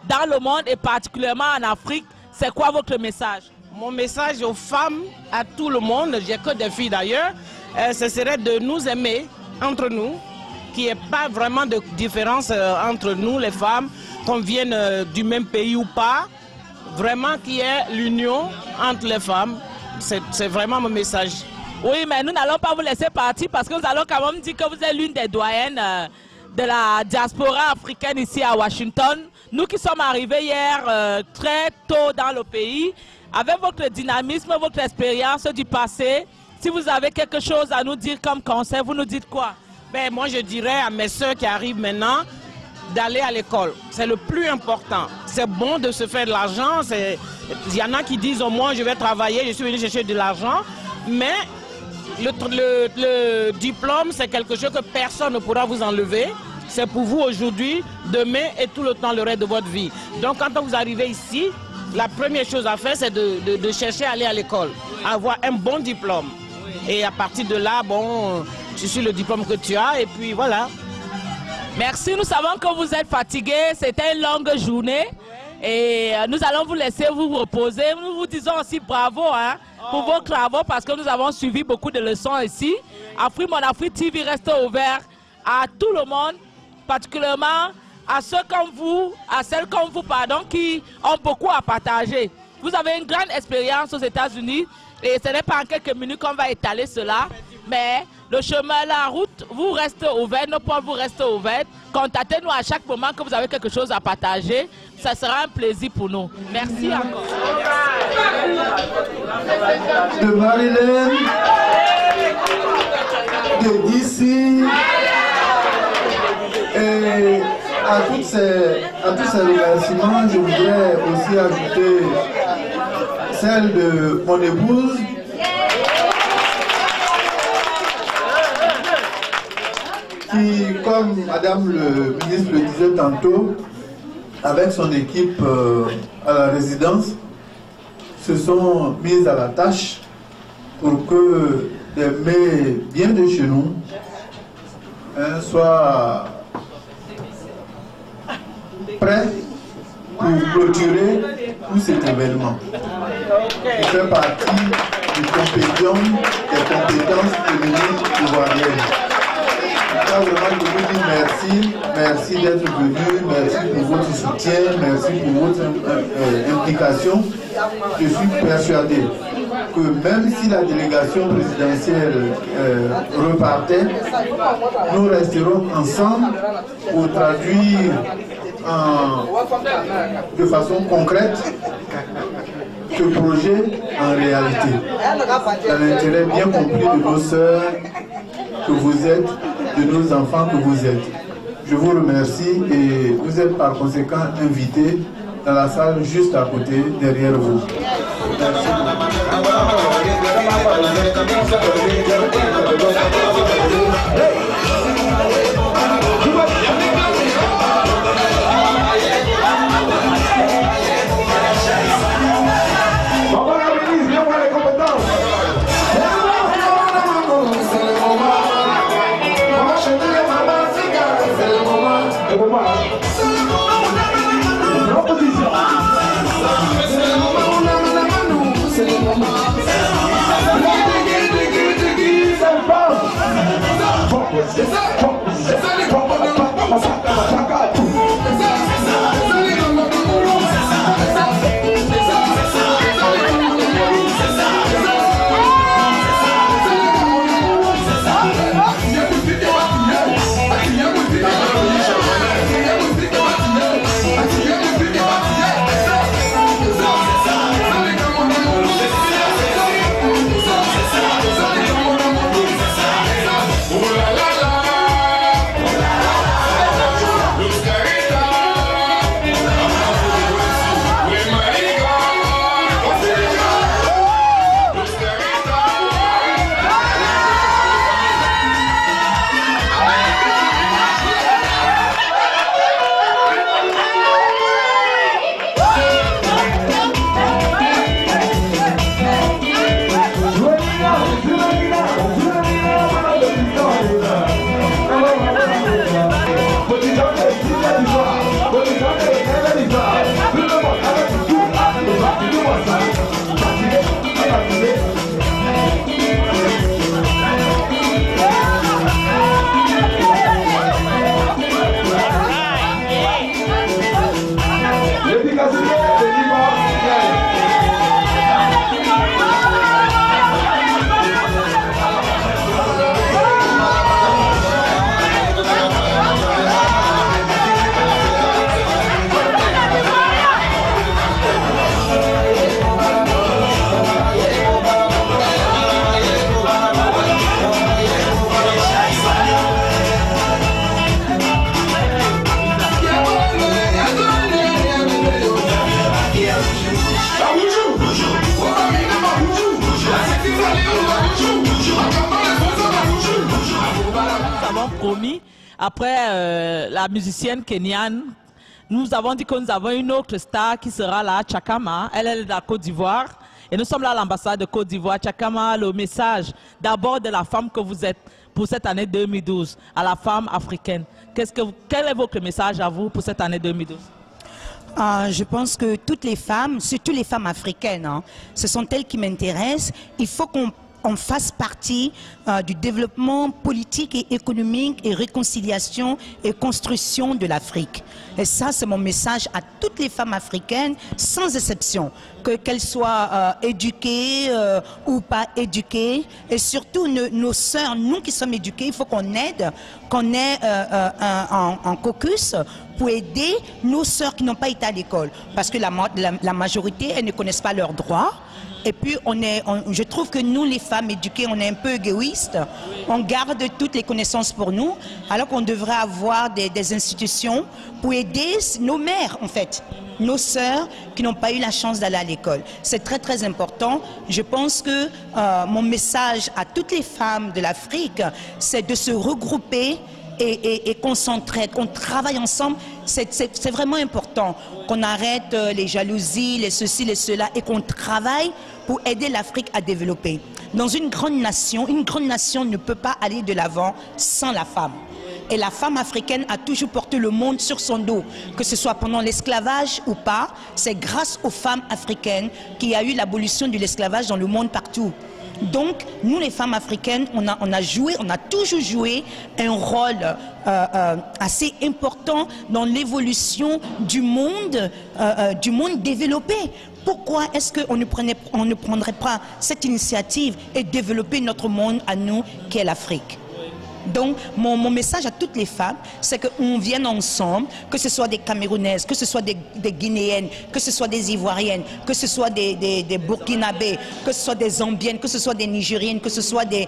dans le monde et particulièrement en Afrique, c'est quoi votre message? Mon message aux femmes, à tout le monde, j'ai que des filles d'ailleurs, ce serait de nous aimer entre nous, qu'il n'y ait pas vraiment de différence entre nous les femmes, qu'on vienne du même pays ou pas, vraiment qu'il y ait l'union entre les femmes, c'est vraiment mon message. Oui, mais nous n'allons pas vous laisser partir parce que nous allons quand même dire que vous êtes l'une des doyennes de la diaspora africaine ici à Washington. Nous qui sommes arrivés hier très tôt dans le pays, avec votre dynamisme, votre expérience du passé, si vous avez quelque chose à nous dire comme conseil, vous nous dites quoi? Ben, moi, je dirais à mes soeurs qui arrivent maintenant d'aller à l'école. C'est le plus important. C'est bon de se faire de l'argent. Il y en a qui disent au moins je vais travailler, je suis venu chercher de l'argent. Mais le diplôme, c'est quelque chose que personne ne pourra vous enlever. C'est pour vous aujourd'hui, demain et tout le temps, le reste de votre vie. Donc quand vous arrivez ici, la première chose à faire, c'est de chercher à aller à l'école, avoir un bon diplôme. Et à partir de là, bon, tu suis le diplôme que tu as et puis voilà. Merci, nous savons que vous êtes fatigué, c'était une longue journée. Et nous allons vous laisser vous reposer. Nous vous disons aussi bravo pour vos travaux parce que nous avons suivi beaucoup de leçons ici. Afrique Mon Afrique TV reste ouvert à tout le monde, particulièrement à ceux comme vous, à celles comme vous, pardon, qui ont beaucoup à partager. Vous avez une grande expérience aux États-Unis et ce n'est pas en quelques minutes qu'on va étaler cela, mais le chemin, la route vous reste ouvert, nos portes vous restent ouvertes. Contactez-nous à chaque moment que vous avez quelque chose à partager. Ça sera un plaisir pour nous. Merci encore. De Maryland, de DC, et à tous ces remerciements, je voudrais aussi ajouter celle de mon épouse, qui, comme Madame le ministre le disait tantôt, avec son équipe à la résidence, se sont mises à la tâche pour que des mets bien de chez nous soient prêts pour clôturer tout cet événement. Il fait partie du compendium des compétences féminines ivoiriennes. Vraiment, je vous dis merci, merci d'être venu, merci pour votre soutien, merci pour votre implication. Je suis persuadé que même si la délégation présidentielle repartait, nous resterons ensemble pour traduire de façon concrète ce projet en réalité. Dans l'intérêt bien compris de nos sœurs que vous êtes, de nos enfants que vous êtes. Je vous remercie et vous êtes par conséquent invités dans la salle juste à côté, derrière vous. Merci. après la musicienne kenyane, nous avons dit que nous avons une autre star qui sera là, Chakama. Elle est de la Côte d'Ivoire. Et nous sommes là à l'ambassade de Côte d'Ivoire. Chakama, le message d'abord de la femme que vous êtes pour cette année 2012, à la femme africaine. Quel est votre message à vous pour cette année 2012? Je pense que toutes les femmes, surtout les femmes africaines, hein, ce sont elles qui m'intéressent. Il faut qu'on fasse partie du développement politique et économique et réconciliation et construction de l'Afrique. Et ça, c'est mon message à toutes les femmes africaines, sans exception, qu'elles soient éduquées ou pas éduquées. Et surtout, nos sœurs, nous qui sommes éduquées, il faut qu'on aide, qu'on ait un caucus pour aider nos sœurs qui n'ont pas été à l'école. Parce que la majorité, elles ne connaissent pas leurs droits. Et puis, je trouve que nous, les femmes éduquées, on est un peu égoïstes. On garde toutes les connaissances pour nous, alors qu'on devrait avoir des institutions pour aider nos mères, en fait, nos sœurs qui n'ont pas eu la chance d'aller à l'école. C'est très, très important. Je pense que mon message à toutes les femmes de l'Afrique, c'est de se regrouper et qu'on s'entraide, qu'on travaille ensemble. C'est vraiment important qu'on arrête les jalousies, les ceci, les cela, et qu'on travaille pour aider l'Afrique à développer. Dans une grande nation ne peut pas aller de l'avant sans la femme. Et la femme africaine a toujours porté le monde sur son dos, que ce soit pendant l'esclavage ou pas. C'est grâce aux femmes africaines qu'il y a eu l'abolition de l'esclavage dans le monde partout. Donc, nous les femmes africaines, on a toujours joué un rôle assez important dans l'évolution du monde développé. Pourquoi est-ce qu'on ne prendrait pas cette initiative et développer notre monde à nous, qui est l'Afrique? Donc, mon message à toutes les femmes, c'est qu'on vienne ensemble, que ce soit des Camerounaises, que ce soit des Guinéennes, que ce soit des Ivoiriennes, que ce soit des Burkinabés, que ce soit des Zambiennes, que ce soit des Nigériennes, que ce soit des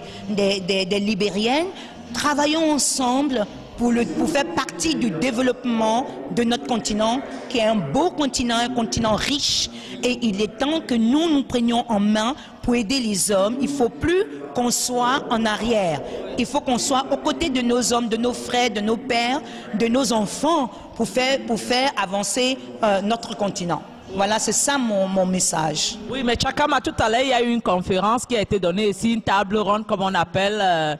Libériennes. Travaillons ensemble pour faire partie du développement de notre continent, qui est un beau continent, un continent riche. Et il est temps que nous prenions en main pour aider les hommes. Il ne faut plus qu'on soit en arrière. Il faut qu'on soit aux côtés de nos hommes, de nos frères, de nos pères, de nos enfants, pour faire avancer notre continent. Voilà, c'est ça mon message. Oui, mais Chakama, tout à l'heure, il y a eu une conférence qui a été donnée ici, une table ronde, comme on appelle,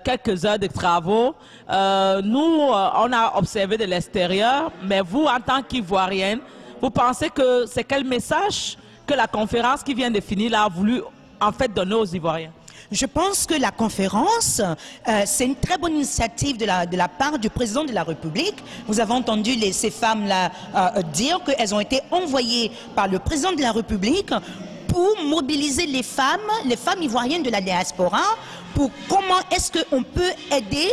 quelques heures de travaux. Nous, on a observé de l'extérieur, mais vous, en tant qu'Ivoirienne, vous pensez que c'est quel message que la conférence qui vient de finir là a voulu en fait donner aux Ivoiriens? Je pense que la conférence, c'est une très bonne initiative de la part du président de la République. Vous avez entendu ces femmes-là dire qu'elles ont été envoyées par le président de la République pour mobiliser les femmes ivoiriennes de la diaspora, pour comment est-ce qu'on peut aider,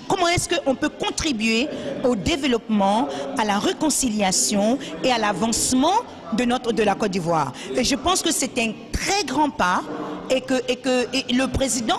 comment est-ce qu'on peut contribuer au développement, à la réconciliation et à l'avancement de la Côte d'Ivoire. Et je pense que c'est un très grand pas et que le président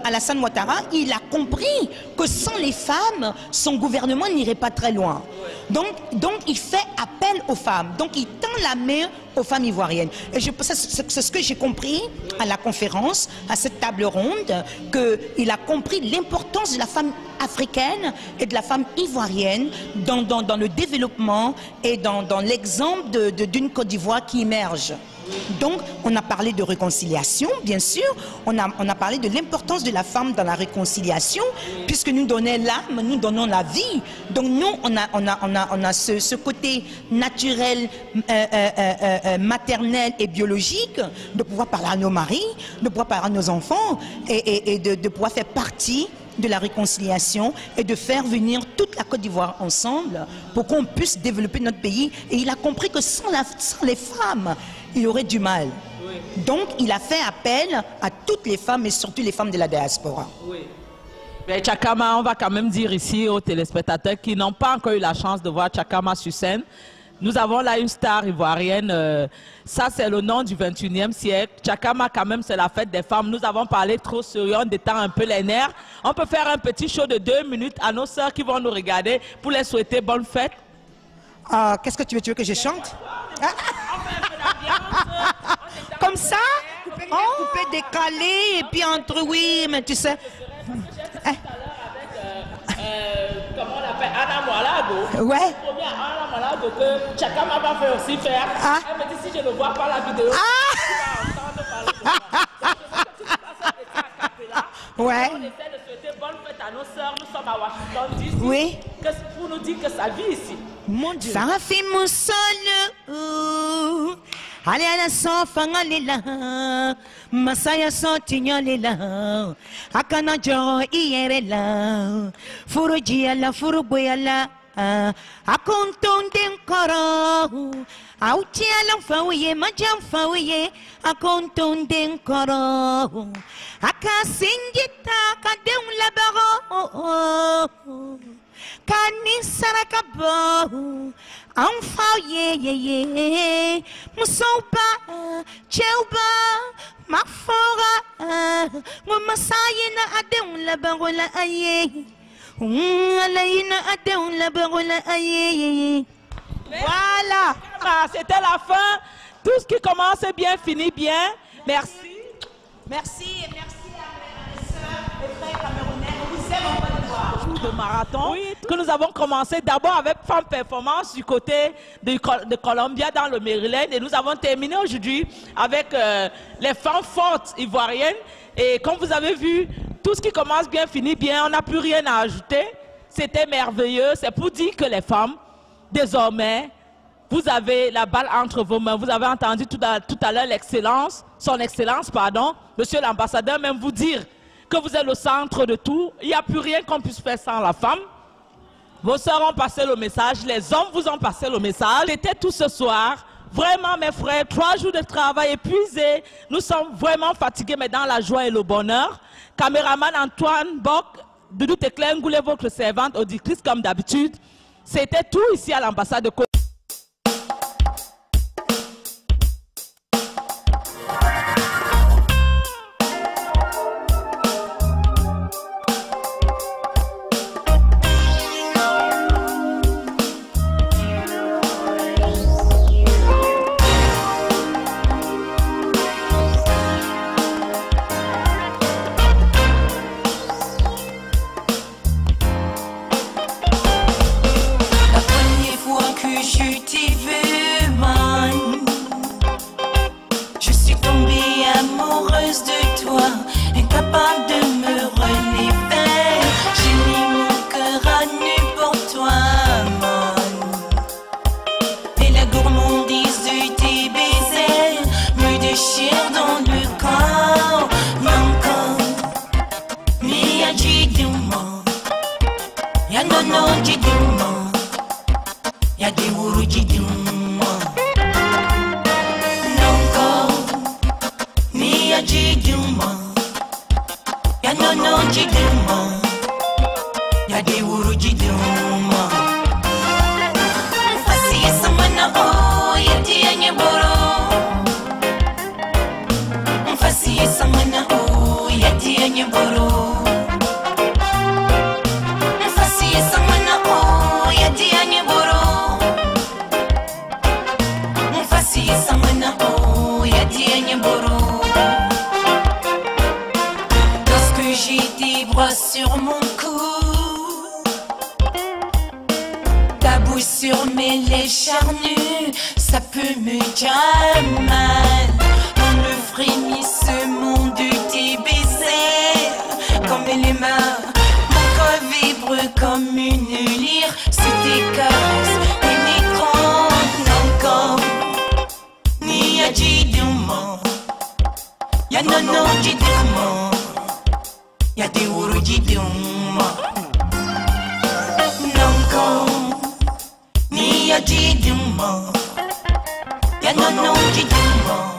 Alassane Ouattara, il a compris que sans les femmes, son gouvernement n'irait pas très loin. Donc il fait appel aux femmes. Donc il tend la main aux femmes ivoiriennes. Et c'est ce que j'ai compris à la conférence, à cette table ronde, qu'il a compris l'importance de la femme africaine et de la femme ivoirienne dans le développement et dans l'exemple d'une Côte d'Ivoire qui émerge. Donc, on a parlé de réconciliation, bien sûr. On a parlé de l'importance de la femme dans la réconciliation, puisque nous donnons l'âme, nous donnons la vie. Donc, nous, on a ce côté naturel, maternel et biologique, de pouvoir parler à nos maris, de pouvoir parler à nos enfants, et de pouvoir faire partie de la réconciliation et de faire venir toute la Côte d'Ivoire ensemble pour qu'on puisse développer notre pays. Et il a compris que sans les femmes, il aurait du mal. Oui. Donc, il a fait appel à toutes les femmes et surtout les femmes de la diaspora. Oui. Mais Chakama, on va quand même dire ici aux téléspectateurs qui n'ont pas encore eu la chance de voir Chakama sur scène. Nous avons là une star ivoirienne, ça c'est le nom du 21e siècle. Chakama quand même c'est la fête des femmes. Nous avons parlé trop sérieux, on détend un peu les nerfs. On peut faire un petit show de 2 minutes à nos sœurs qui vont nous regarder pour les souhaiter bonne fête. Qu'est-ce que tu veux que je chante? Comme ça? Couper, décaler et puis entre oui, mais tu sais... Anna Moalago. Ouais. Première Anna Moalago que chacun m'a pas fait aussi faire. Ah. Elle me dit si je ne vois pas la vidéo, tu vas entendre parler de moi. Ouais. On essaie de souhaiter bonne fête à nos sœurs. Nous sommes à Washington DC. Oui. Pour nous dire que ça vit ici. Mon Dieu. Ça fait mon sol. Allez à la sanfangalela. Masaya santignalela. Akana jo ierela. Furuji ala furuboyala. Akonton den koro. Auti ala fawiye majam fawiye. Akonton den koro. Akasingita kadem labaro. Kani sarakabo. Enfin, yeah. Musoba, Cheuba, Mafora, Mumasayina Adem la barola aye. Alaina Adem la barola aye. Voilà. C'était la fin. Tout ce qui commence bien finit bien. Merci. Merci et merci à mes sœurs et frères camerounais. Nous aimons pas le voir. De marathon que nous avons commencé d'abord avec Femme Performance du côté de Columbia dans le Maryland et nous avons terminé aujourd'hui avec les femmes fortes ivoiriennes et comme vous avez vu, tout ce qui commence bien finit bien, on n'a plus rien à ajouter, c'était merveilleux, c'est pour dire que les femmes, désormais, vous avez la balle entre vos mains, vous avez entendu tout à l'heure l'excellence, son excellence, pardon, monsieur l'ambassadeur même vous dire que vous êtes le centre de tout. Il n'y a plus rien qu'on puisse faire sans la femme. Vos sœurs ont passé le message, les hommes vous ont passé le message. C'était tout ce soir. Vraiment, mes frères, 3 jours de travail épuisés. Nous sommes vraiment fatigués, mais dans la joie et le bonheur. Caméraman Antoine Bock, Doudou Teclin, Ngoulé, votre servante, auditrice comme d'habitude. C'était tout ici à l'ambassade de Côte. Sur mon cou, ta bouche sur mes lèvres charnues, ça peut me faire mal. Dans le frémissement de tes baisers, comme les mains, mon corps vibre comme une lyre sous tes caresses pénétrantes. Encore, ni a dit du mot, y'a non dit du mot. Y'a des ourouji d'uma Nanko Ni y'a dit d'uma Y'a non dit d'uma